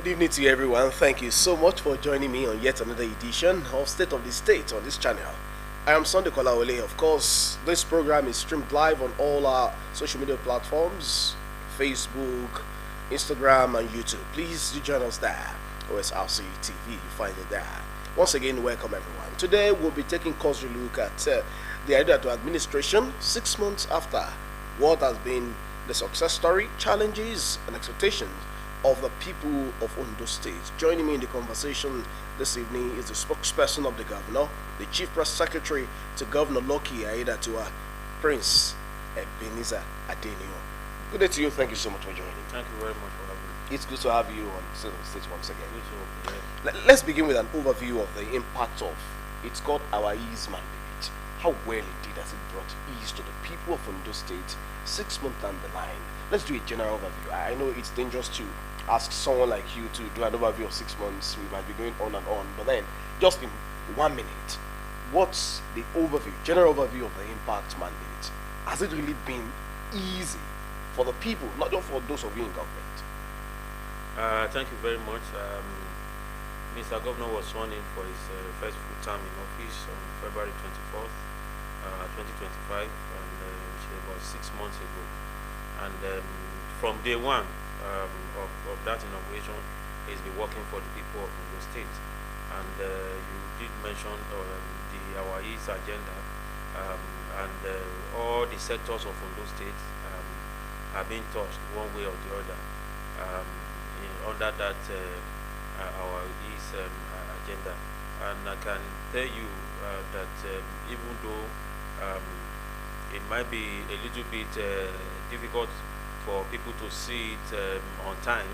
Good evening to you, everyone. Thank you so much for joining me on yet another edition of State of the State on this channel. I am Sunday Kolawole. Of course, this program is streamed live on all our social media platforms, Facebook, Instagram, and YouTube. Please do join us there. Osrc TV, you find it there. Once again, welcome everyone. Today, we'll be taking a cursory look at the idea to administration 6 months after what has been the success story, challenges, and expectations of the people of Ondo State. Joining me in the conversation this evening is the spokesperson of the governor, the chief press secretary to Governor Loki Aida to Prince Ebenezer Adenio. Good day to you. Thank you so much for joining. Thank you very much for having me. It's good to have you on State of the State once again. You too. Let's begin with an overview of the impact of it's called our ease mandate. How well indeed has it brought ease to the people of Ondo State 6 months down the line? Let's do a general overview. I know it's dangerous to ask someone like you to do an overview of 6 months. We might be going on and on, but then just in 1 minute, what's the overview, general overview of the impact mandate? Has it really been easy for the people, not just for those of you in government? Thank you very much. Mr. Governor was sworn in for his first full term in office on February 24th, 2025, and which was about 6 months ago. And from day one of that inauguration, he's been working for the people of Ondo State. And you did mention our East agenda, and all the sectors of Ondo State have been touched one way or the other under that our East agenda. And I can tell you that even though it might be a little bit difficult for people to see it on time,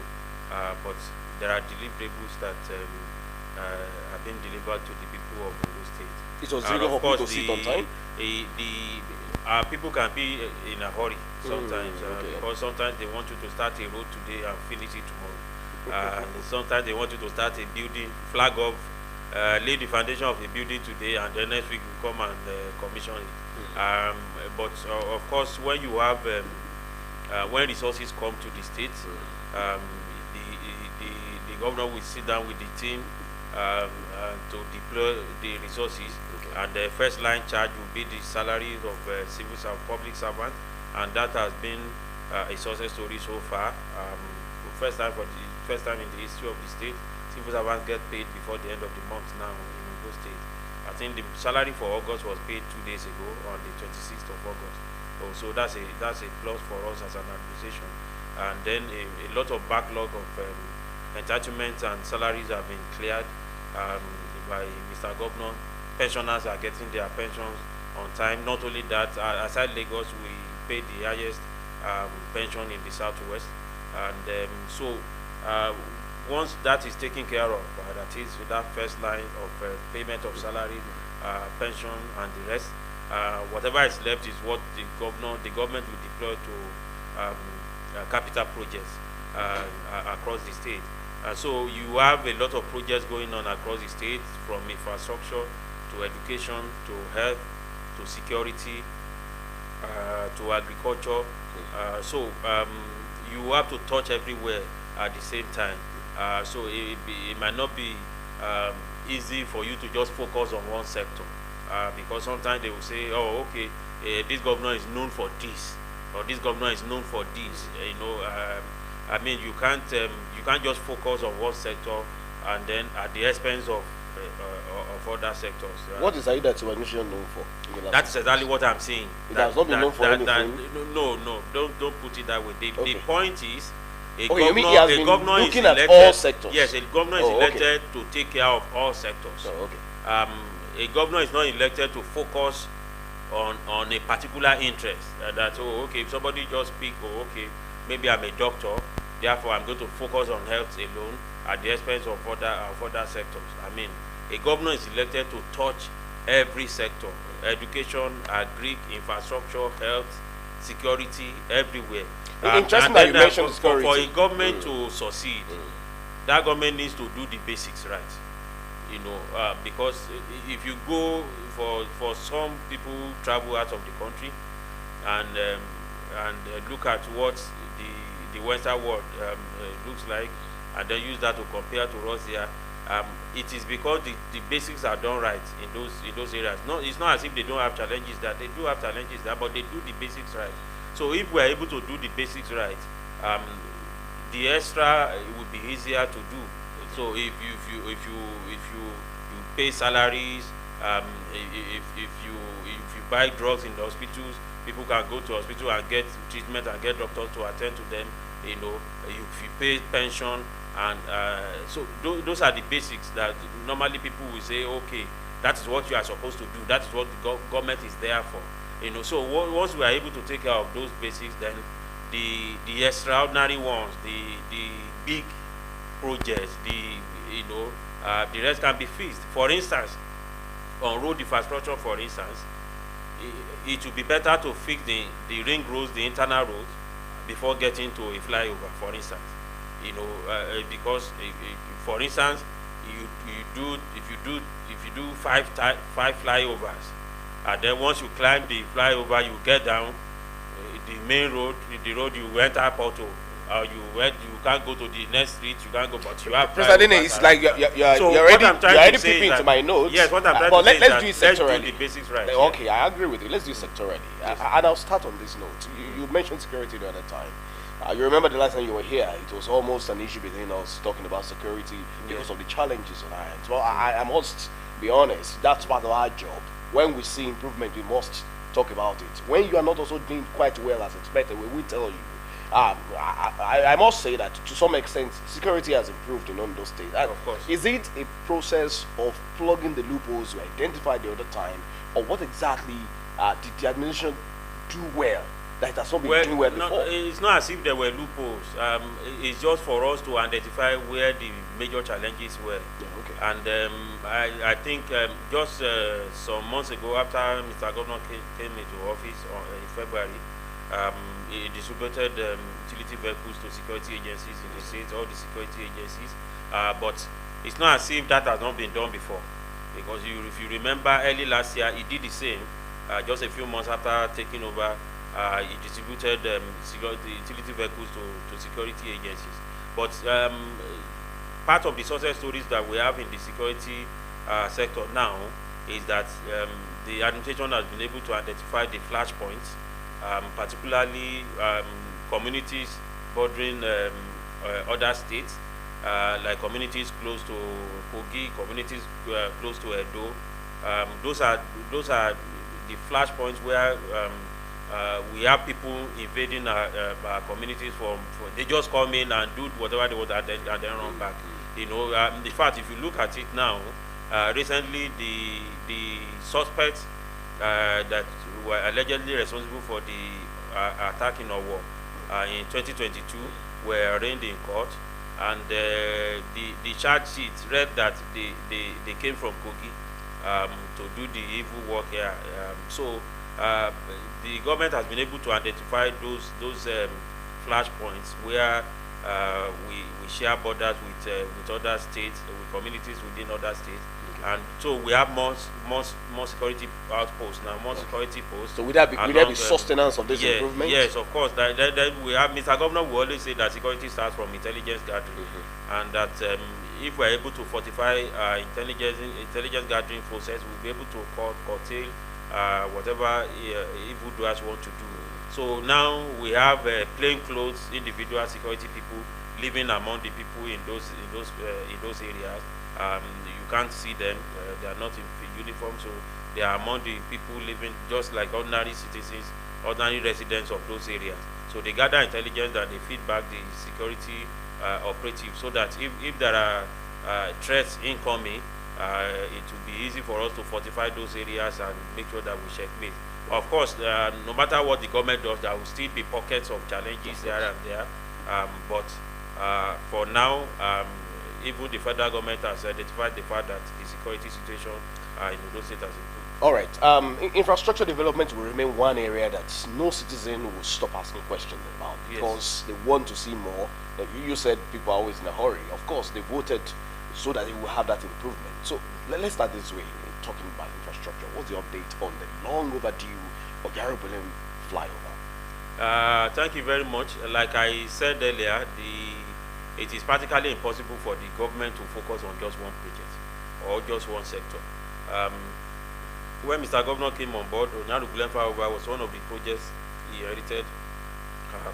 but there are deliverables that have been delivered to the people of Ondo State. It was difficult for people to see it on time? People can be in a hurry sometimes, okay. because sometimes they want you to start a road today and finish it tomorrow. And sometimes they want you to start a building, flag off, lay the foundation of a building today, and then next week you come and commission it. But of course, when you have when resources come to the state, the governor will sit down with the team to deploy the resources, and the first line charge will be the salaries of civil and public servants, and that has been a success story so far. First time in the history of the state, civil servants get paid before the end of the month now in Ondo State. I think the salary for August was paid 2 days ago on the 26th of August. So that's a plus for us as an administration. And then a lot of backlog of entitlements and salaries have been cleared by Mr. Governor. Pensioners are getting their pensions on time. Not only that, aside Lagos, we pay the highest pension in the Southwest. And once that is taken care of, that is that first line of payment of salary, pension, and the rest, whatever is left is what the government will deploy to capital projects across the state. So you have a lot of projects going on across the state, from infrastructure to education to health to security to agriculture. So you have to touch everywhere at the same time. So it might not be easy for you to just focus on one sector, because sometimes they will say, oh, okay, this governor is known for this, or this governor is known for this. I mean, you can't just focus on one sector and then at the expense of other sectors. What is Aida to administration known for? That's exactly what I'm saying. It has not been known for anything. No, don't put it that way. The point is, a governor is elected, at all sectors. Yes, a governor is elected to take care of all sectors. A governor is not elected to focus on a particular interest. If somebody just speak, maybe I'm a doctor, therefore I'm going to focus on health alone at the expense of other sectors. I mean, a governor is elected to touch every sector: education, agri, infrastructure, health, security, everywhere. Interesting that you mentioned security. For a government to succeed, that government needs to do the basics right. Because if you go for some people travel out of the country and look at what the Western world looks like, and then use that to compare to us here. It is because the basics are done right in those areas. No, it's not as if they don't have challenges there. They do have challenges there, but they do the basics right. So if we are able to do the basics right, the extra would be easier to do. So if you pay salaries, if you buy drugs in the hospitals, people can go to hospital and get treatment and get doctors to attend to them. You know, if you pay pension, and so those are the basics that normally people will say, okay, that is what you are supposed to do. That is what the government is there for. You know, so once we are able to take care of those basics, then the extraordinary ones, the big projects, the rest can be fixed. For instance, on road infrastructure, for instance, it would be better to fix the ring roads, the internal roads, before getting to a flyover, for instance. You know, because for instance, if you do five flyovers, and then once you climb the flyover, you get down the main road, the road you went up auto, you can't go to the next street, you can't go, but you have. President, it's like you're already peeping into my notes. Yes, what I'm trying but to say let's do it is that sectorally. let's do the basics right. Okay, I agree with you. Let's do it sectorally. Yes. And I'll start on this note. You mentioned security the other time. You remember the last time you were here, it was almost an issue between us talking about security because of the challenges on our hands. Well, I must be honest, that's part of our job. When we see improvement, we must talk about it. When you are not also doing quite well as expected, we will tell you. I must say that to some extent, security has improved in Ondo State. Of course. Is it a process of plugging the loopholes we identified the other time, or what exactly did the administration do well that it has not been doing well before? It's not as if there were loopholes. It's just for us to identify where the major challenges were. Yeah, okay. And I think just some months ago, after Mr. Governor came into office in February, he distributed utility vehicles to security agencies in the state, all the security agencies. But it's not as if that has not been done before, because if you remember, early last year he did the same. Just a few months after taking over, he distributed utility vehicles to security agencies. But part of the success stories that we have in the security sector now is that the administration has been able to identify the flashpoints, particularly communities bordering other states, like communities close to Kogi, communities close to Edo. Those are the flashpoints where we have people invading our communities they just come in and do whatever they want and then run back. You know, in fact, if you look at it now, recently the suspects that were allegedly responsible for the attack in Owo in 2022 were arraigned in court, and the charge sheet read that they came from Kogi to do the evil work here. So the government has been able to identify those flashpoints where we share borders with other states, with communities within other states. And so we have more security outposts now, more security posts. So would there be sustenance of this improvement? Yes, of course. Then we have Mr. Governor will always say that security starts from intelligence gathering, and that if we're able to fortify intelligence gathering process, we'll be able to curtail whatever evildoers want to do. So now we have plainclothes individual security people living among the people in those areas. You can't see them; they are not in uniform, so they are among the people living just like ordinary citizens, ordinary residents of those areas. So they gather intelligence and they feed back the security operatives, so that if there are threats incoming, it will be easy for us to fortify those areas and make sure that we checkmate. Of course, no matter what the government does, there will still be pockets of challenges here and there. But for now, even the federal government has identified the fact that the security situation in those states has improved. All right. Infrastructure development will remain one area that no citizen will stop asking questions about, because they want to see more. You said people are always in a hurry. Of course, they voted so that they will have that improvement. So let's start this way, talking about infrastructure. What's the update on the long overdue Ogarabulin flyover? Thank you very much. Like I said earlier, it is practically impossible for the government to focus on just one project or just one sector. When Mr. Governor came on board, Onyaru Flyover was one of the projects he inherited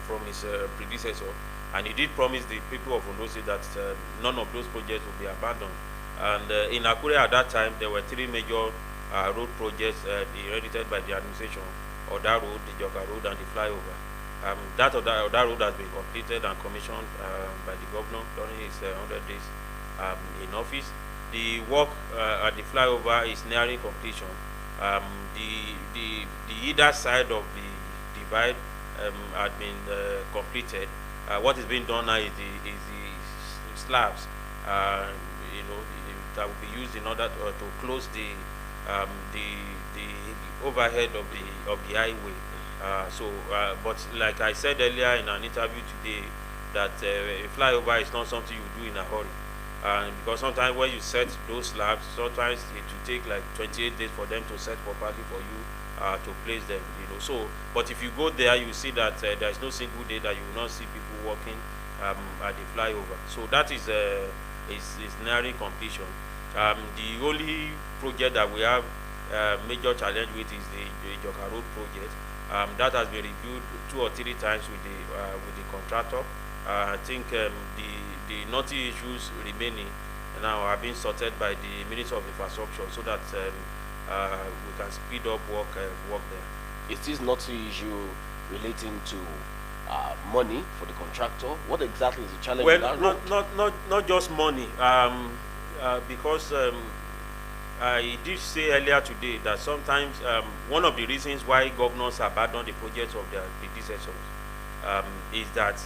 from his predecessor, and he did promise the people of Ondo State that none of those projects would be abandoned. And in Akure at that time, there were three major road projects inherited by the administration: Oda Road, the Joka Road, and the flyover. That road has been completed and commissioned by the governor during his 100 days in office. The work at the flyover is nearing completion. The either side of the divide had been completed. What is being done now is the slabs, that will be used in order to close the overhead of the highway. But like I said earlier in an interview today, that a flyover is not something you do in a hurry, because sometimes when you set those slabs, sometimes it will take like 28 days for them to set properly for you to place them. So, but if you go there, you see that there is no single day that you will not see people working at the flyover. So that is nearing completion. The only project that we have major challenge with is the Joka Road project. That has been reviewed 2 or 3 times with the contractor. I think the knotty issues remaining now are being sorted by the Minister of Infrastructure, so that we can speed up work there. Is this not the issue relating to money for the contractor? What exactly is the challenge? Well, not just money, because I did say earlier today that sometimes one of the reasons why governors abandon the projects of their predecessors is that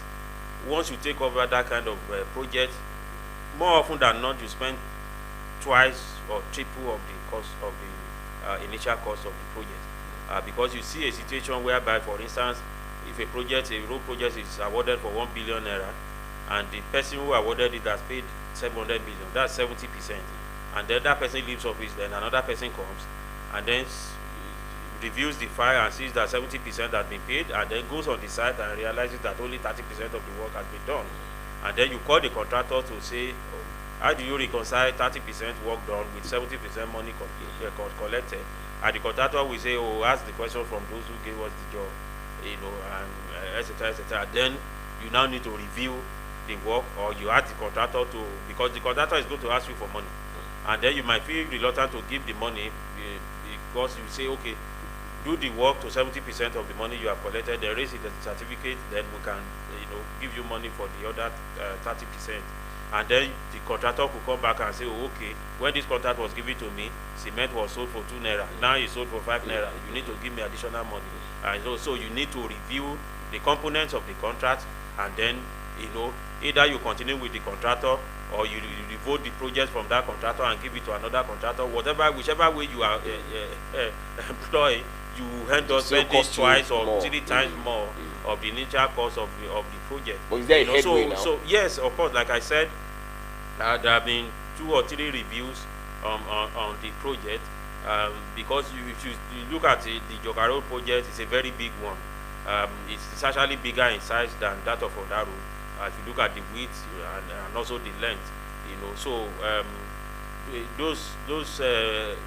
once you take over that kind of project, more often than not, you spend twice or triple of the cost of the initial cost of the project, because you see a situation whereby, for instance, if a road project is awarded for 1 billion naira, and the person who awarded it has paid 700 million, that's 70%. And then that person leaves office, then another person comes and then reviews the file and sees that 70% has been paid, and then goes on the site and realizes that only 30% of the work has been done. And then you call the contractor to say, how do you reconcile 30% work done with 70% money collected? And the contractor will say, oh, ask the question from those who gave us the job, and etc., etc. Then you now need to review the work, or you ask the contractor to, because the contractor is going to ask you for money. And then you might feel reluctant to give the money because you say, okay, do the work to 70% of the money you have collected, then raise it as a certificate, then we can give you money for the other 30%. And then the contractor could come back and say, oh, okay, when this contract was given to me, cement was sold for 2 naira, now it's sold for 5 naira, you need to give me additional money. And so you need to review the components of the contract, and then either you continue with the contractor, or you revoke the project from that contractor and give it to another contractor. Whichever way you are employ, you end up spending twice or 3 times more of the initial cost of the project. But is there a headway now? So yes, of course, like I said, there have been 2 or 3 reviews on the project, because if you look at the Joka Road project, it's a very big one. It's actually bigger in size than that of Oda Road. If you look at the width and also the length, so those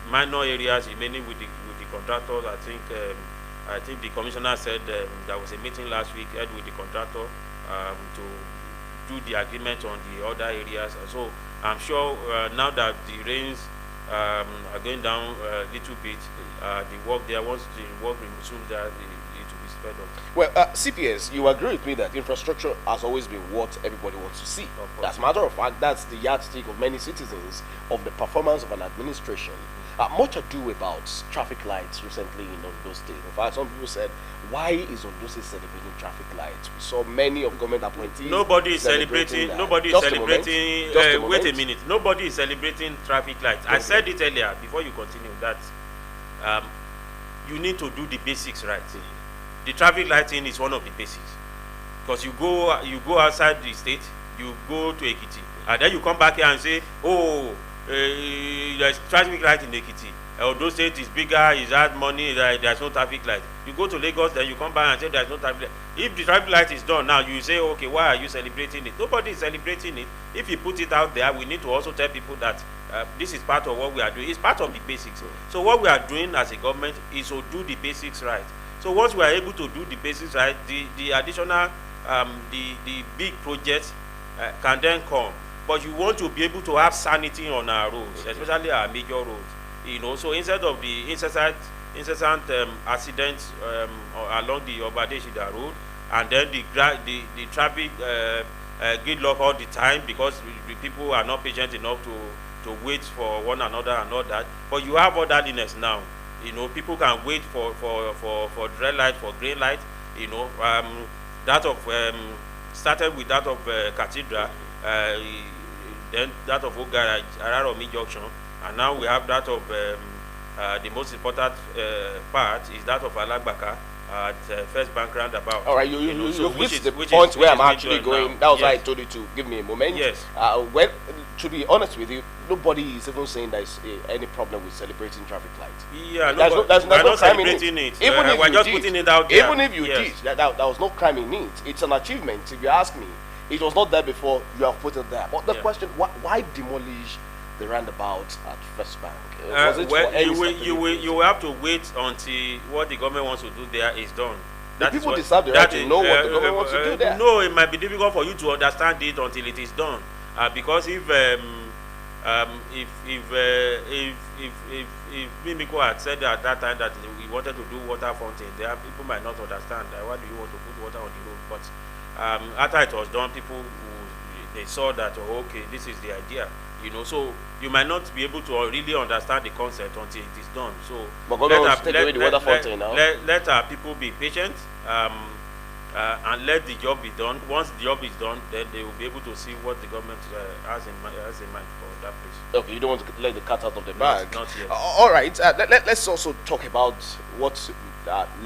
minor areas remaining with the contractors, I think the commissioner said there was a meeting last week held with the contractor to do the agreement on the other areas. So I'm sure now that the rains are going down a little bit, the work there, once the work resumes there, it will be sped up. Well, CPS, you agree with me that infrastructure has always been what everybody wants to see. As a matter of fact, that's the yardstick of many citizens of the performance of an administration. Much ado about traffic lights recently in Ondo State. In fact, some people said, why is Ondo State celebrating traffic lights? We saw many of government appointees. Nobody is celebrating. Nobody is celebrating. Wait a minute. Nobody is celebrating traffic lights. I said it earlier before you continue that you need to do the basics right. The traffic lighting is one of the basics, because you go outside the state, you go to Ekiti, and then you come back here and say, oh, there's traffic light in Ekiti. Ondo State is bigger, it has money, there's no traffic light. You go to Lagos, then you come back and say there's no traffic light. If the traffic light is done now, you say, okay, why are you celebrating it? Nobody is celebrating it. If you put it out there, we need to also tell people that this is part of what we are doing. It's part of the basics. So what we are doing as a government is to do the basics right. So once we are able to do the basics right, the additional, the big projects can then come. But you want to be able to have sanity on our roads, especially our major roads. You know, so instead of the incessant accidents along the Obadeshida road, and then the traffic gridlock all the time because the people are not patient enough to wait for one another and all that. But you have orderliness now. You know, people can wait for red light, for green light. You know, that of started with that of Cathedral, then that of Ogara, Araromi Junction, and now we have that of the most important part is that of Alagbaka at First Bank Roundabout. All right, you've reached the point where I'm actually going. Now. That was why I told you to give me a moment. Yes. Well, to be honest with you, nobody is even saying there's any problem with celebrating traffic lights. Yeah, there's no crime in it. Even if we're just did, putting it out there. Even if you did, that was no crime in it. It's an achievement. If you ask me, it was not there before. You have put it there. But the question, why demolish the roundabout at First Bank? Was it well, for any you will have to wait until what the government wants to do there is done. The people deserve the right to know what the government wants to do there. No, it might be difficult for you to understand it until it is done. Because if Mimiko had said at that time that we wanted to do water fountain, there people might not understand. Why do you want to put water on the road? But after it was done, people they saw that, oh, okay, this is the idea. You know, so you might not be able to really understand the concept until it is done. So let our people be patient and let the job be done. Once the job is done, then they will be able to see what the government has in mind for that place. Okay, you don't want to let the cat out of the bag. Not yet. All right. Let's also talk about what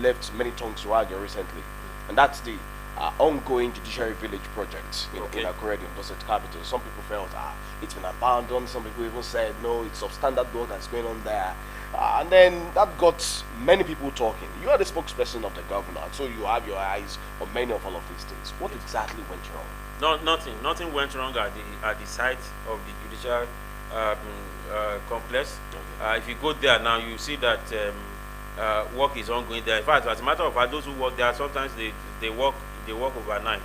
left many tongues wagging recently, and that's the ongoing judiciary village project in Akure, the Osrc capital. Some people felt it's been abandoned. Some people even said no, it's substandard work that's going on there. And then that got many people talking. You are the spokesperson of the governor, so you have your eyes on many of all of these things. What exactly went wrong? No, nothing went wrong at the site of the judicial complex. If you go there now, you see that work is ongoing there. In fact, as a matter of fact, those who work there sometimes they work overnight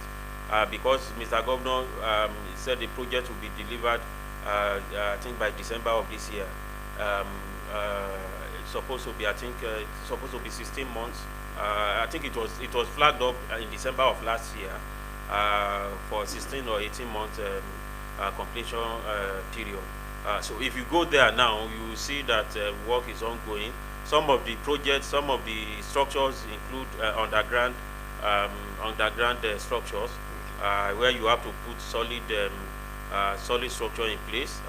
because Mr. Governor said the project will be delivered I think by December of this year. It's supposed to be, I think it's supposed to be 16 months. I think it was flagged up in December of last year for 16 or 18 month completion period. So if you go there now, you will see that work is ongoing. Some of the projects, some of the structures include underground structures where you have to put solid structure in place.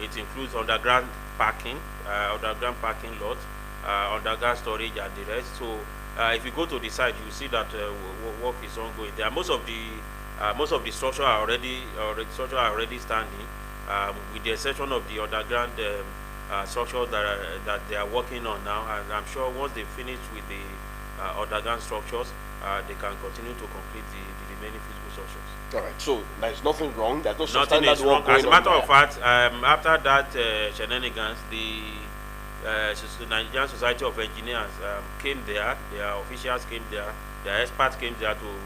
It includes underground parking lot, underground storage, and the rest. So if you go to the site, you see that work is ongoing. There most of the structure are already standing, with the exception of the underground structure that they are working on now. And I'm sure once they finish with the underground structures, they can continue to complete the remaining physical structures. All right. So there's nothing wrong. There's no nothing is wrong. As a matter of fact, after that shenanigans, the Nigerian Society of Engineers came there. Their officials came there. Their experts came there to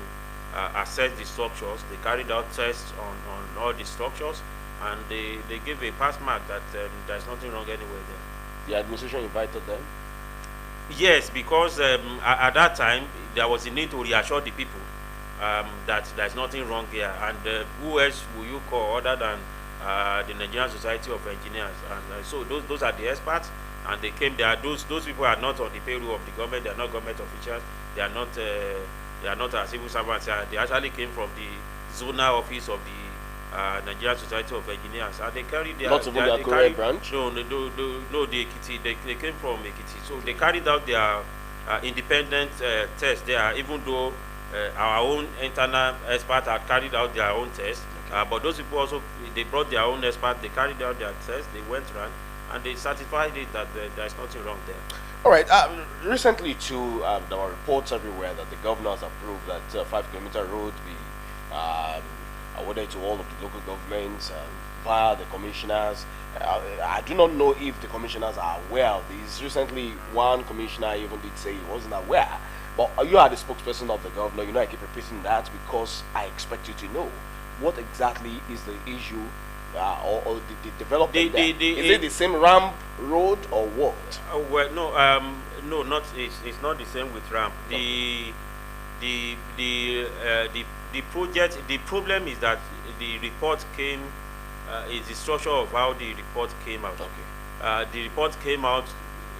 assess the structures. They carried out tests on all the structures, and they gave a pass mark that there's nothing wrong anywhere there. The administration invited them? Yes, because at that time there was a need to reassure the people that there's nothing wrong here, and who else will you call other than the Nigerian Society of Engineers? And so those are the experts, and they came there. Those people are not on the payroll of the government. They are not government officials. They are not civil servants. They actually came from the zonal office of the Nigerian Society of Engineers, and they carried their branch. No, the Ekiti. They came from Ekiti, so they carried out their independent test there, even though our own internal experts had carried out their own test. But those people also, they brought their own experts. They carried out their test. They went around, and they certified it that there's nothing wrong there. All right. Recently, too, there were reports everywhere that the governor has approved that 5 kilometer road be awarded to all of the local governments via the commissioners. I do not know if the commissioners are aware of this. Recently, one commissioner even did say he wasn't aware. But you are the spokesperson of the governor. You know I keep repeating that because I expect you to know what exactly is the issue or the development there. Is it the same ramp road or what? Well, no, not it's not the same with ramp. The project. The problem is that the report came. Is the structure of how the report came out. Okay. The report came out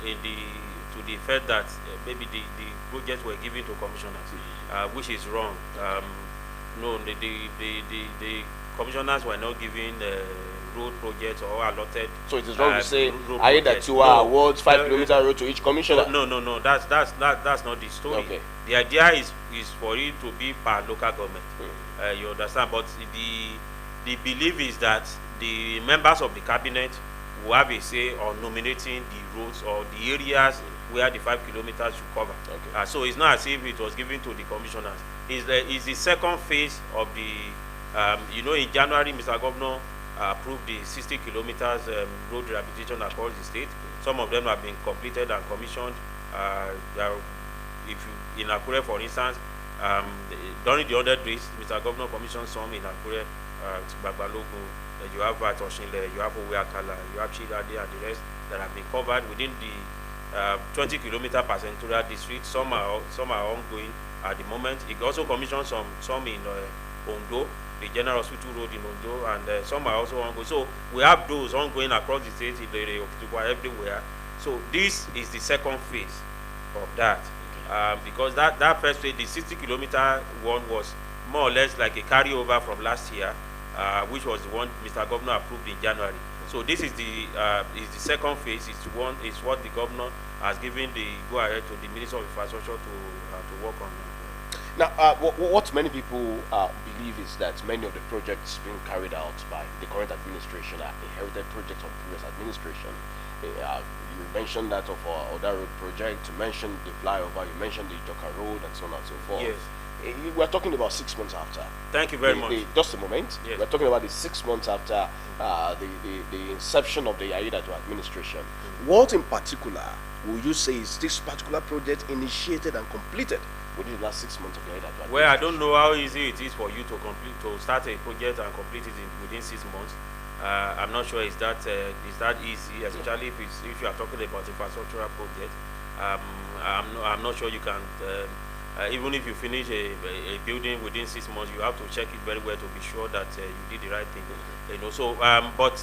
in to the effect that maybe the projects were given to commissioners, which is wrong. No, the commissioners were not given road projects or allotted. So it is wrong to say that you awards 5 kilometer road to each commissioner. No. That's not the story. Okay. The idea is for it to be per local government. You understand? But the belief is that the members of the cabinet will have a say on nominating the roads or the areas where the 5 kilometers should cover. Okay. So it's not as if it was given to the commissioners. It's the second phase of the, in January, Mr. Governor approved the 60 kilometers road rehabilitation across the state. Some of them have been completed and commissioned. If you, in Akure, for instance, during the 100 days, Mr. Governor commissioned some in Akure, Bagbalogun, you have Atoshinle, you have Oweakala, you have Chidade, and the rest that have been covered within the 20 kilometer percentual district. Some are ongoing at the moment. He also commissioned some in Ondo, the General Hospital Road in Ondo, and some are also ongoing. So we have those ongoing across the state, in the area of Tukwa, everywhere. So this is the second phase of that. Because that first phase, the 60 kilometer one, was more or less like a carryover from last year, which was the one Mr. Governor approved in January. So this is the second phase. Is what the governor has given the go ahead to the Minister of Infrastructure to work on. Now, what many people believe is that many of the projects being carried out by the current administration are inherited projects of previous administration. You mentioned that of Oda Road project, you mentioned the flyover, you mentioned the Joka Road, and so on and so forth. Yes. We're talking about 6 months after. Thank you very much. Just a moment. Yes. We're talking about the 6 months after the inception of the Aida administration. What in particular would you say is this particular project initiated and completed within the last 6 months of the Aida administration? Well, I don't know how easy it is for you to start a project and complete it within 6 months. I'm not sure is that easy, especially if you are talking about infrastructural project. I'm not sure you can. Even if you finish a building within 6 months, you have to check it very well to be sure that you did the right thing. So, but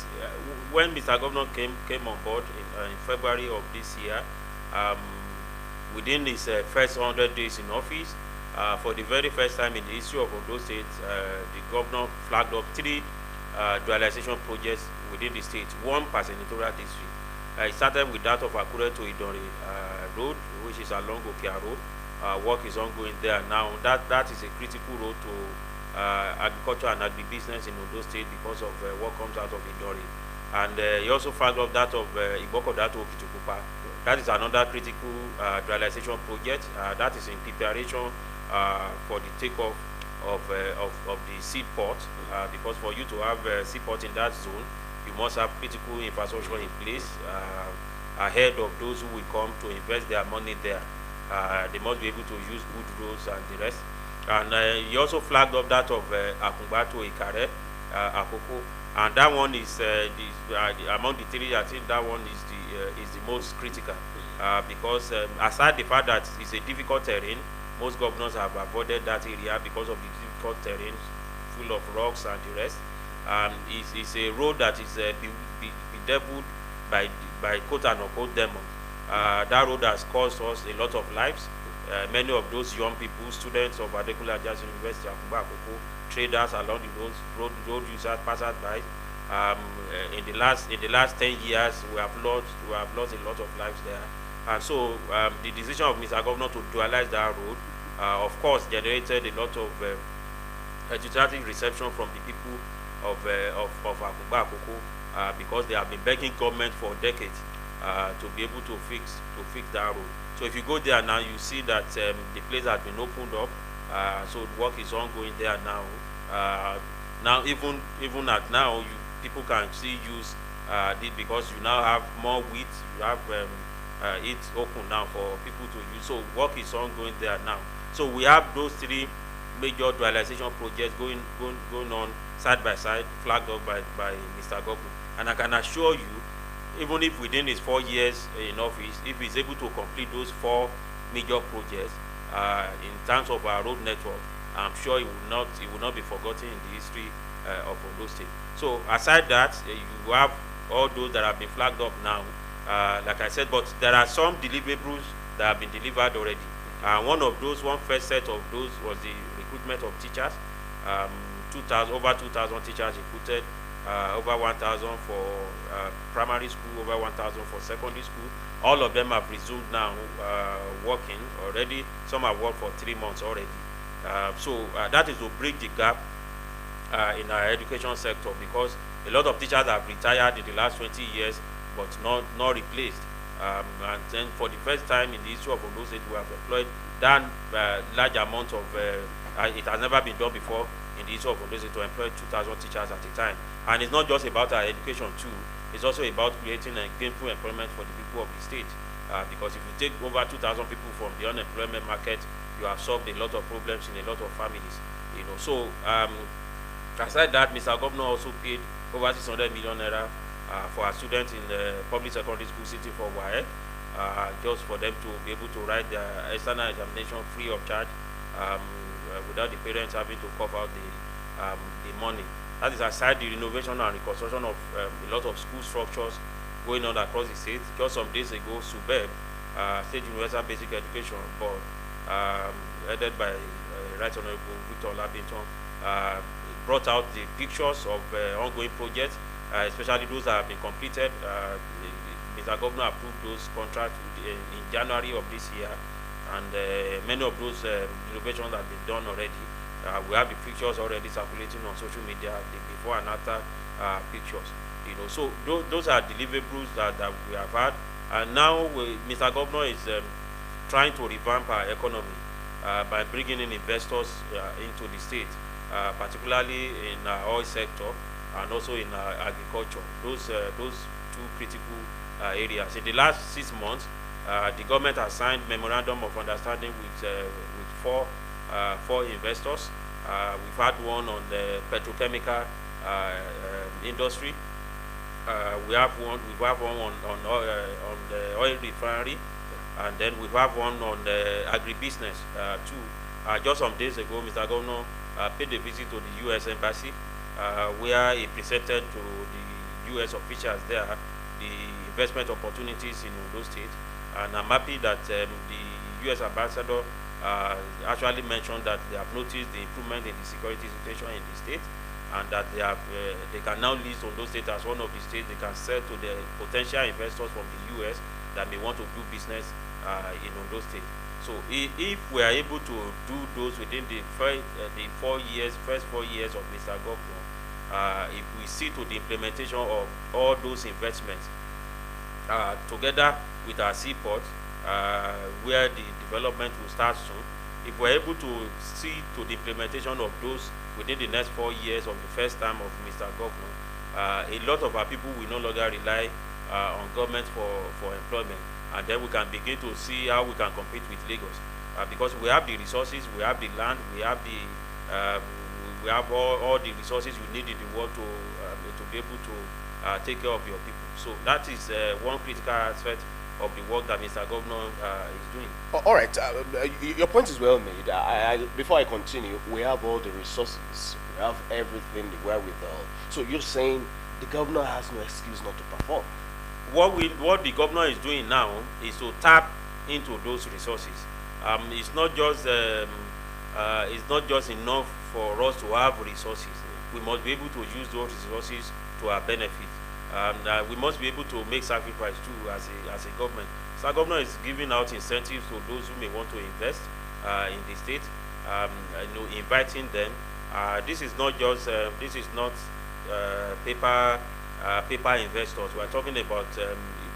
when Mr. Governor came on board in February of this year, within his first 100 days in office, for the very first time in the history of Ondo State, the governor flagged up 3 dualization projects within the state, 1 per senatorial district. It started with that of Akure to Idori Road, which is along Okia Road. Work is ongoing there now. That is a critical road to agriculture and agribusiness in Ondo State because of what comes out of Idori. And he also flagged up that of Igboko to Okitukupa. That is another critical dualization project. That is in preparation for the takeoff of the seaport. Because for you to have a seaport in that zone, you must have critical infrastructure in place ahead of those who will come to invest their money there. They must be able to use good roads and the rest. And he also flagged up that of Akungba to Ikare, Akoko, and that one is among the 3. I think that one is the most critical because aside the fact that it's a difficult terrain, most governors have avoided that area because of the difficult terrain, full of rocks and the rest. It's a road that is bedeviled by quote and unquote demons. That road has caused us a lot of lives. Many of those young people, students of Adekunle Ajayi University, Akungba Akoko, traders along the road users, passers-by. In the last 10 years, we have lost a lot of lives there. And so the decision of Mr. Governor to dualize that road, of course, generated a lot of enthusiastic reception from the people of Akungba Akoko, because they have been begging government for decades to be able to fix that road. So if you go there now, you see that the place has been opened up. So work is ongoing there now. Now even at now, people can still use this because you now have more width. You have it open now for people to use. So work is ongoing there now. So we have those three major dualization projects going on side by side, flagged up by Mr. Governor. And I can assure you, even if within his 4 years in office, if he's able to complete those 4 major projects in terms of our road network, I'm sure it will not be forgotten in the history of Ondo State. So aside that, you have all those that have been flagged up now, like I said, but there are some deliverables that have been delivered already. One first set of those was the recruitment of teachers. Over 2,000 teachers recruited, over 1,000 for primary school, over 1,000 for secondary school. All of them have resumed now working already. Some have worked for 3 months already. So that is to bridge the gap in our education sector, because a lot of teachers have retired in the last 20 years but not replaced. And then for the first time in the history of Ondo State, we have employed that large amount of, it has never been done before in the history of Ondo State, to employ 2,000 teachers at a time. And it's not just about our education too, it's also about creating a gainful employment for the people of the state. Because if you take over 2,000 people from the unemployment market, you have solved a lot of problems in a lot of families. So aside that, Mr. Governor also paid over 600 million naira for our students in the public secondary school sitting for WAEC, just for them to be able to write their external examination free of charge, without the parents having to cough out the money. That is aside the renovation and reconstruction of a lot of school structures going on across the state. Just some days ago, SUBEB, State Universal Basic Education Board, headed by Right Honorable Victor Labinton, brought out the pictures of ongoing projects, especially those that have been completed. Mr. Governor approved those contracts in January of this year, and many of those innovations have been done already. We have the pictures already circulating on social media, the before and after pictures. So those are deliverables that we have had, and now Mr. Governor is trying to revamp our economy by bringing in investors into the state, particularly in our oil sector and also in agriculture. Those two critical areas. In the last 6 months, the government has signed memorandum of understanding with four investors. We've had one on the petrochemical industry. We have one on the oil refinery, and then we have one on the agribusiness too. Just some days ago, Mr. Governor paid a visit to the U.S. Embassy, where he presented to the U.S. officials there the investment opportunities in Ondo State. And I'm happy that the U.S. ambassador actually mentioned that they have noticed the improvement in the security situation in the state, and that they can now list Ondo State as one of the states they can sell to the potential investors from the U.S. that may want to do business in Ondo State. So if we are able to do those within the first 4 years of Mr. Governor, if we see to the implementation of all those investments, together with our seaport, where the development will start soon, if we're able to see to the implementation of those within the next 4 years of the first term of Mr. Governor, a lot of our people will no longer rely on government for employment, and then we can begin to see how we can compete with Lagos, because we have the resources, we have the land, we have all the resources you need in the world to be able to take care of your people. So that is one critical aspect of the work that Mr. Governor is doing. All right, your point is well made. Before I continue, we have all the resources, we have everything, the wherewithal. So you're saying the governor has no excuse not to perform? What the governor is doing now is to tap into those resources. It's not just enough for us to have resources. We must be able to use those resources to our benefit. We must be able to make sacrifice too as a government. So our governor is giving out incentives to those who may want to invest in the state, inviting them. This is not paper investors. We're talking about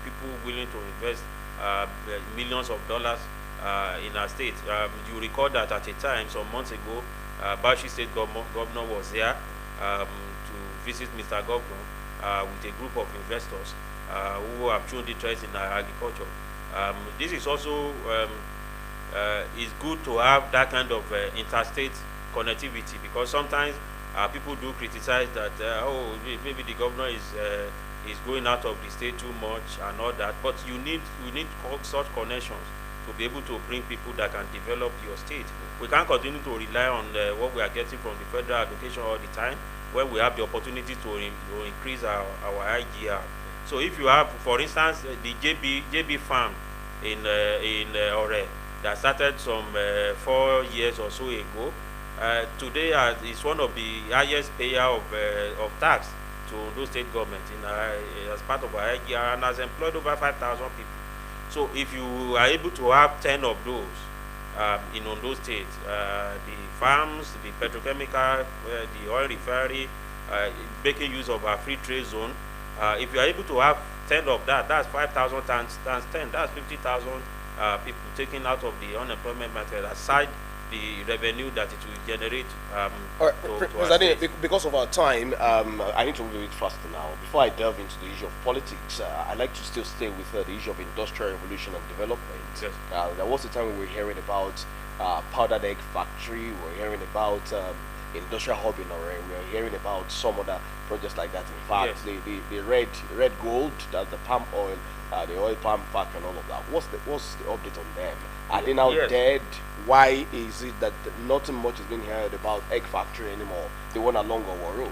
people willing to invest millions of dollars in our state. You recall that at a time, some months ago, Bashi State governor was there to visit Mr. Governor with a group of investors who have shown interest in agriculture. This is also it's good to have that kind of interstate connectivity, because sometimes people do criticize that oh, maybe the governor is going out of the state too much and all that, but we need such connections to be able to bring people that can develop your state. We can't continue to rely on what we are getting from the federal allocation all the time, when we have the opportunity to increase our IGR. So if you have, for instance, the JB farm in Ore that started some 4 years or so ago, today is one of the highest payer of tax to those state government as part of our IGR, and has employed over 5,000 people. So if you are able to have 10 of those in Ondo State, the farms, the petrochemical, the oil refinery, making use of our free trade zone, if you are able to have 10 of that, that's 5,000 times 10, that's 50,000 people taken out of the unemployment market, aside the revenue that it will generate. Because of our time, I need to move a bit faster now. Before I delve into the issue of politics, I'd like to still stay with the issue of industrial revolution and development. Yes. There was a time we were hearing about powdered egg factory, we were hearing about industrial hub in Orange, we were hearing about some other projects like that. In fact, yes, the red gold, that's the palm oil, the oil palm factory and all of that. What's the update on them? Are they now dead? Why is it that nothing much is being heard about egg factory anymore? The one along Owo Road.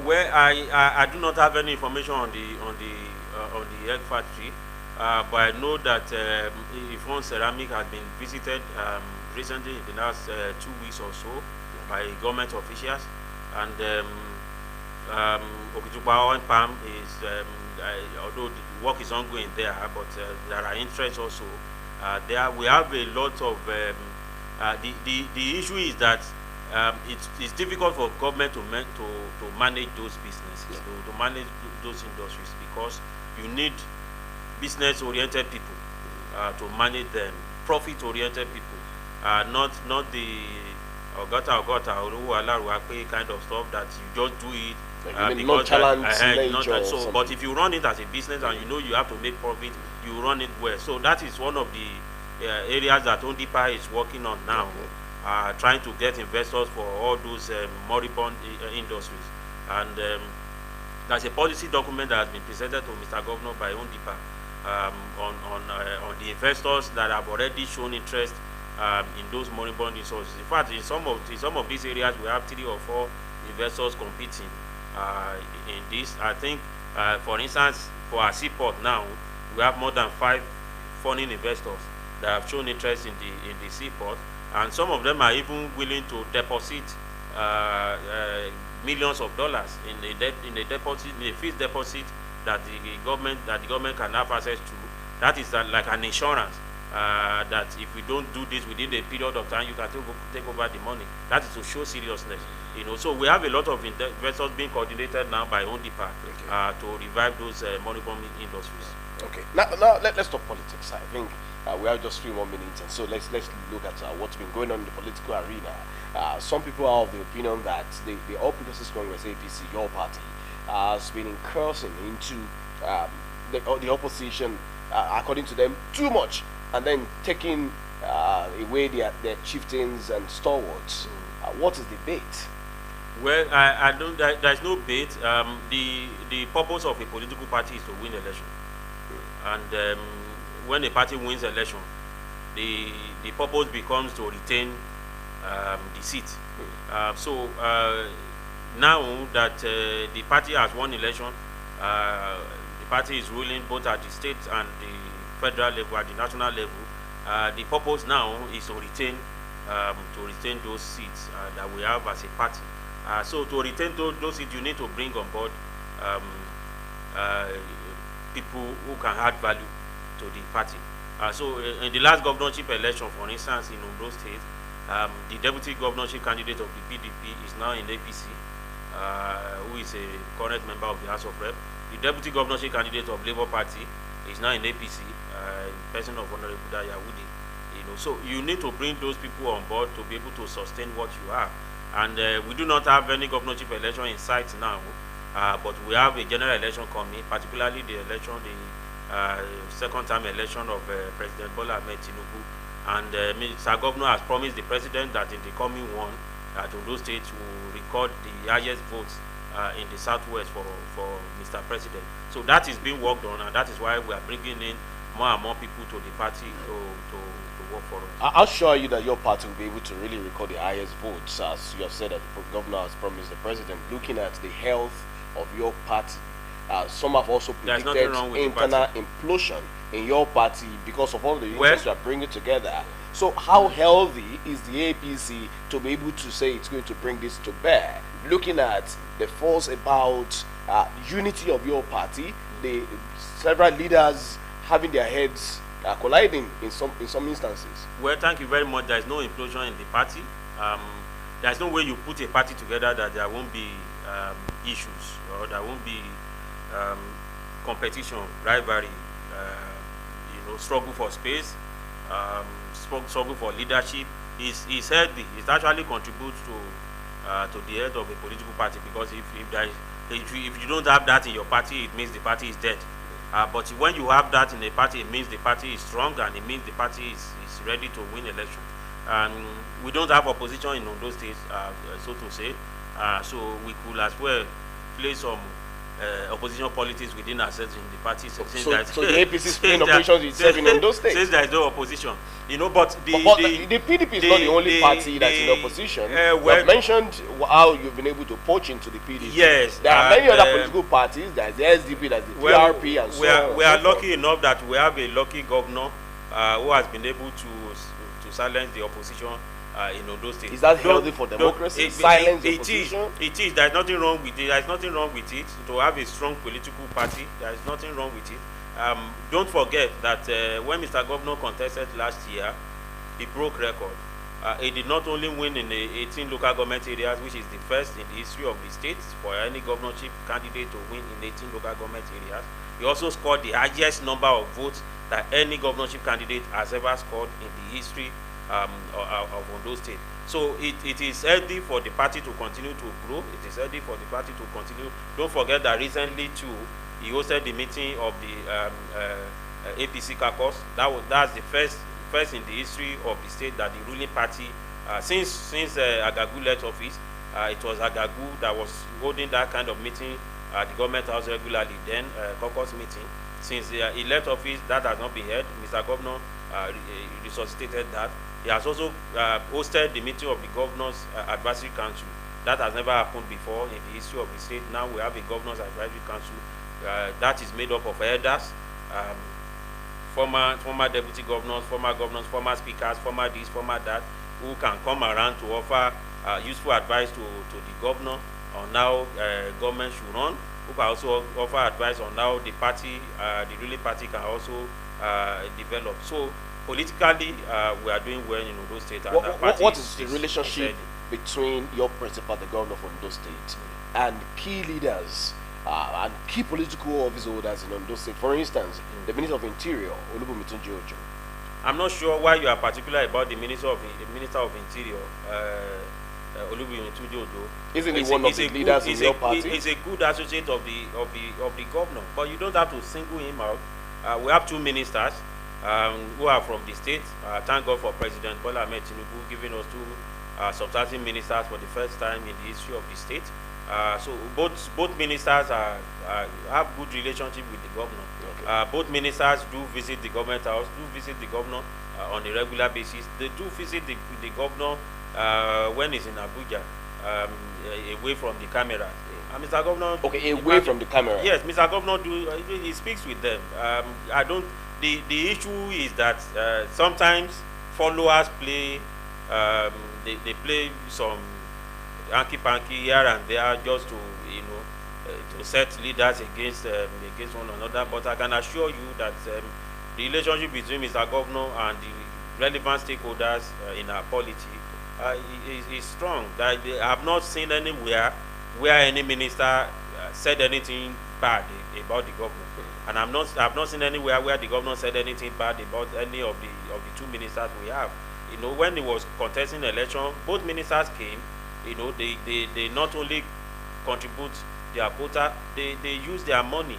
Well, I do not have any information on the egg factory, but I know that Ifon Ceramic has been visited recently in the last 2 weeks or so by government officials, and Okitupa Oil Palm is although the work is ongoing there, but there are interests also. There we have a lot of the issue is that it's difficult for government to manage those businesses, to manage those industries, because you need business-oriented people to manage them, profit-oriented people, not the ogata kind of stuff that you just do it because but if you run it as a business and you know you have to make profit, you run it well. So that is one of the areas that Ondipa is working on now, trying to get investors for all those moribund industries. And there's a policy document that has been presented to Mr. Governor by Ondipa on the investors that have already shown interest in those moribund resources. In fact, in some of these areas, we have 3 or 4 investors competing in this. I think, for instance, for our seaport now, we have more than 5 foreign investors that have shown interest in the seaport, and some of them are even willing to deposit millions of dollars in a fixed deposit that the government can have access to. That is like an insurance. That if we don't do this within a period of time, you can take over the money. That is to show seriousness, So we have a lot of investors being coordinated now by Ondipa to revive those moribund industries. Okay. Now let's talk politics. I think we have just 3 more minutes, and so let's look at what's been going on in the political arena. Some people are of the opinion that the All Progressives Congress (APC), your party, has been incursing into the opposition, according to them, too much, and then taking away their chieftains and stalwarts. What is the bait? Well, I don't. There's no bait. The purpose of a political party is to win election, and when a party wins election, the purpose becomes to retain the seat. So now that the party has won election, the party is ruling both at the state and the federal level, at the national level. The purpose now is to retain those seats that we have as a party. So to retain those seats, you need to bring on board people who can add value to the party. So in the last governorship election, for instance, in Ondo State, the deputy governorship candidate of the PDP is now in APC. who is a current member of the House of Rep. The deputy governorship candidate of Labour Party is now in APC, in person of Honorable Dayawudi. So you need to bring those people on board to be able to sustain what you have. And we do not have any governorship election in sight now, but we have a general election coming, particularly the election, the second time election of President Bola Ahmed Tinubu. And Mr. Governor has promised the president that in the coming one, Ondo State will record the highest votes in the southwest for Mr. President. So that is being worked on, and that is why we are bringing in more and more people to the party to work for us. I'll assure you that your party will be able to really record the highest votes, as you have said that the governor has promised the president. Looking at the health of your party, some have also predicted internal implosion in your party because of all the issues you are bringing together. So how healthy is the APC to be able to say it's going to bring this to bear? Looking at the force about unity of your party, the several leaders having their heads colliding in some instances. Well, thank you very much. There is no implosion in the party. There is no way you put a party together that there won't be issues, or there won't be competition, rivalry, struggle for space, struggle for leadership. Is healthy. It actually contributes to the health of a political party, because if you don't have that in your party, it means the party is dead. But when you have that in a party, it means the party is strong, and it means the party is ready to win election. And we don't have opposition in those states, so to say. So we could as well play some opposition politics within ourselves in the party. So the APC is playing opposition itself in those states? Since there is no opposition. But the PDP is not the only party that's in opposition. You have mentioned how you've been able to poach into the PDP. Yes. There are many other political parties. There's the SDP, there's the PRP, and so on. We are lucky enough that we have a lucky governor who has been able to silence the opposition in Ondo State. Is that healthy for democracy? Silence the opposition? It is. There is nothing wrong with it. There is nothing wrong with it to have a strong political party. There is nothing wrong with it. Don't forget that when Mr. Governor contested last year, he broke record. He did not only win in the 18 local government areas, which is the first in the history of the state for any governorship candidate to win in 18 local government areas. He also scored the highest number of votes that any governorship candidate has ever scored in the history of Ondo State. So it is healthy for the party to continue to grow. It is healthy for the party to continue. Don't forget that recently too, he hosted the meeting of the APC caucus. That's the first in the history of the state that the ruling party, since Agagu left office, it was Agagu that was holding that kind of meeting at the government house regularly. Then caucus meeting. Since he left office, that has not been held. Mr. Governor resuscitated that. He has also hosted the meeting of the Governor's Advisory Council. That has never happened before in the history of the state. Now we have a Governor's Advisory Council that is made up of elders, former deputy governors, former speakers, former this, former that, who can come around to offer useful advice to the governor on how government should run, who can also offer advice on how the party, the ruling party, can also develop. So politically, we are doing well in Ondo State. And what is the relationship between your principal, the governor of Ondo State, and key leaders and key political office holders in Ondo State? For instance, the Minister of Interior, Olubumitunji Ojo. I'm not sure why you are particular about the Minister of Interior, Olubumitunji Ojo. Isn't he one of the leaders in your party? He's a good associate of the governor, but you don't have to single him out. We have two ministers who are from the state. Thank God for President Bola Ahmed Tinubu giving us two substantive ministers for the first time in the history of the state. So both ministers have good relationship with the governor. Okay. Both ministers do visit the government house, do visit the governor on a regular basis. They do visit the governor when he's in Abuja, away from the cameras. Mr. Governor. Okay, away from the camera. Yes, Mr. Governor he speaks with them. The issue is that sometimes followers play they play some hanky-panky here and there just to to set leaders against one another. But I can assure you that the relationship between Mr. Governor and the relevant stakeholders in our polity is strong. That I have not seen anywhere where any minister said anything bad about the governor. And I've not seen anywhere where the governor said anything bad about any of the two ministers we have. You know, when he was contesting the election, both ministers came. You know, they not only contribute their quota, they use their money.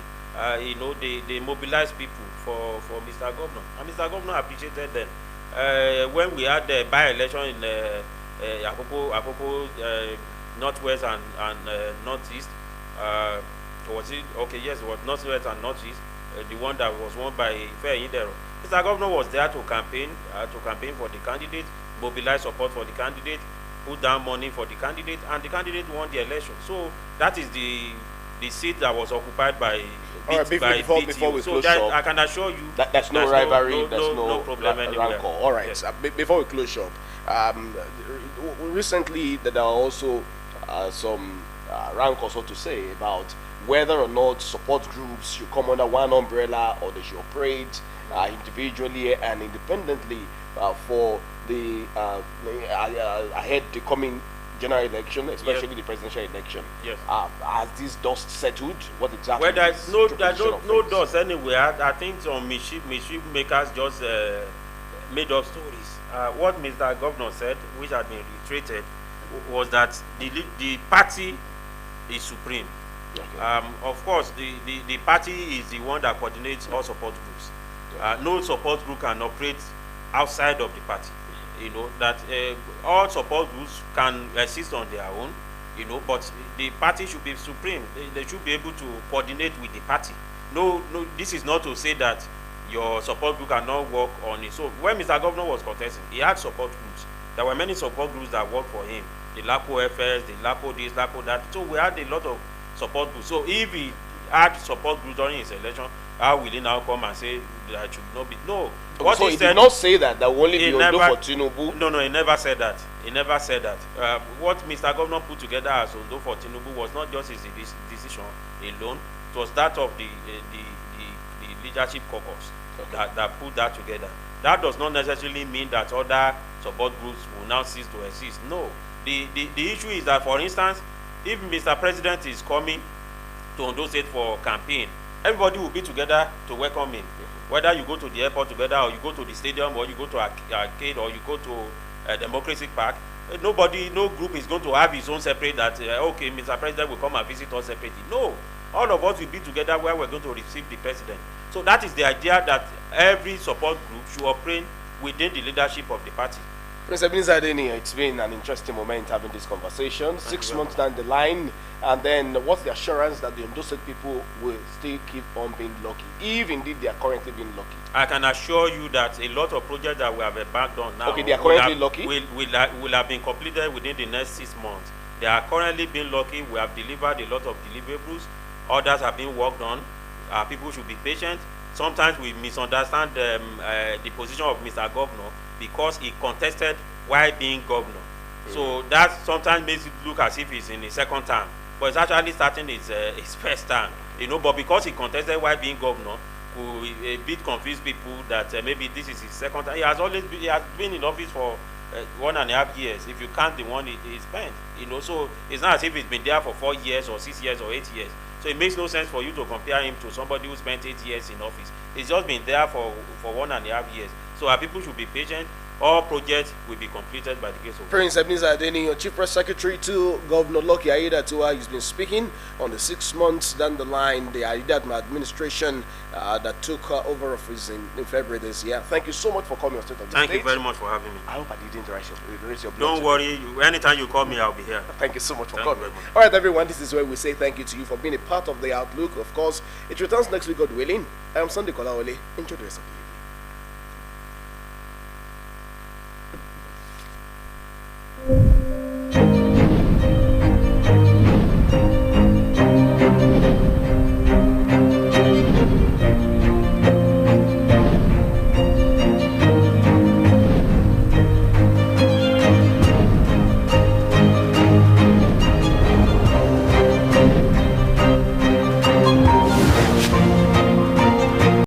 You know, they mobilize people for Mr. Governor, and Mr. Governor appreciated them. When we had the by-election in Akoko Northwest and Northeast, was it okay? Yes, it was Northwest and Northeast. The one that was won by Fair. Mr. Governor was there to campaign for the candidate, mobilize support for the candidate, put down money for the candidate, and the candidate won the election. So that is the seat that was occupied by before we close shop, I can assure you that there's no rivalry, there's no problem anywhere. Rancor. All right. Yes. Before we close shop, recently there are also some rancor, so to say, about whether or not support groups should come under one umbrella or they should operate individually and independently for the ahead the coming general election, especially the presidential election. Yes. Has this dust settled? What exactly? Well, there's no dust anywhere. I think some mischief makers just made up stories. What Mr. Governor said, which had been reiterated, was that the party is supreme. Okay. Of course, the party is the one that coordinates all support groups. No support group can operate outside of the party. You know that all support groups can exist on their own. You know, but the party should be supreme. They should be able to coordinate with the party. No, this is not to say that your support group cannot work on it. So when Mr. Governor was contesting, he had support groups. There were many support groups that worked for him. The LAPO FS, the LAPO this, LAPO that. So we had a lot of support groups. So if he had support groups during his election, how will he now come and say that should not be? No. What so he did not say that will only be Ondo for Tinubu? No, he never said that. He never said that. What Mr. Governor put together as Ondo for Tinubu was not just his decision alone. It was that of the leadership caucus that put that together. That does not necessarily mean that other support groups will now cease to exist. No. The issue is that, for instance, if Mr. President is coming to Ondo State for campaign, everybody will be together to welcome him. Whether you go to the airport together, or you go to the stadium, or you go to arcade, or you go to Democracy Park, no group is going to have his own separate that, okay, Mr. President will come and visit us separately. No. All of us will be together where we're going to receive the president. So that is the idea, that every support group should operate within the leadership of the party. Prince Ebenezer Adeniyi, it's been an interesting moment having this conversation. 6 months down the line, and then what's the assurance that the Ondo State people will still keep on being lucky, if indeed they are currently being lucky? I can assure you that a lot of projects that we have embarked on now, okay, they are currently lucky, will have been completed within the next 6 months. They are currently being lucky. We have delivered a lot of deliverables. Others have been worked on. People should be patient. Sometimes we misunderstand the position of Mr. Governor, because he contested while being governor. So that sometimes makes it look as if he's in his second term, but it's actually starting his first term. You know, but because he contested while being governor, could a bit confuse people that maybe this is his second term. He has been in office for 1.5 years. If you count the one he spent, you know, so it's not as if he's been there for 4 years or 6 years or 8 years. So it makes no sense for you to compare him to somebody who spent 8 years in office. He's just been there for 1.5 years. So our people should be patient. All projects will be completed by the grace of God. Prince Ebenezer Adeniyi, Chief Press Secretary to Governor Lucky Aiyedatiwa, he's been speaking on the 6 months down the line, the Aiyedatiwa administration that took over office in February this year. Thank you so much for coming on State of the State. Thank you very much for having me. I hope I didn't raise your blood. Don't worry. Anytime you call me, I'll be here. Thank you so much for coming. All right, everyone, this is where we say thank you to you for being a part of the Outlook. Of course, it returns next week, God willing. I am Sunday Kolawole. Enjoy the rest of the day.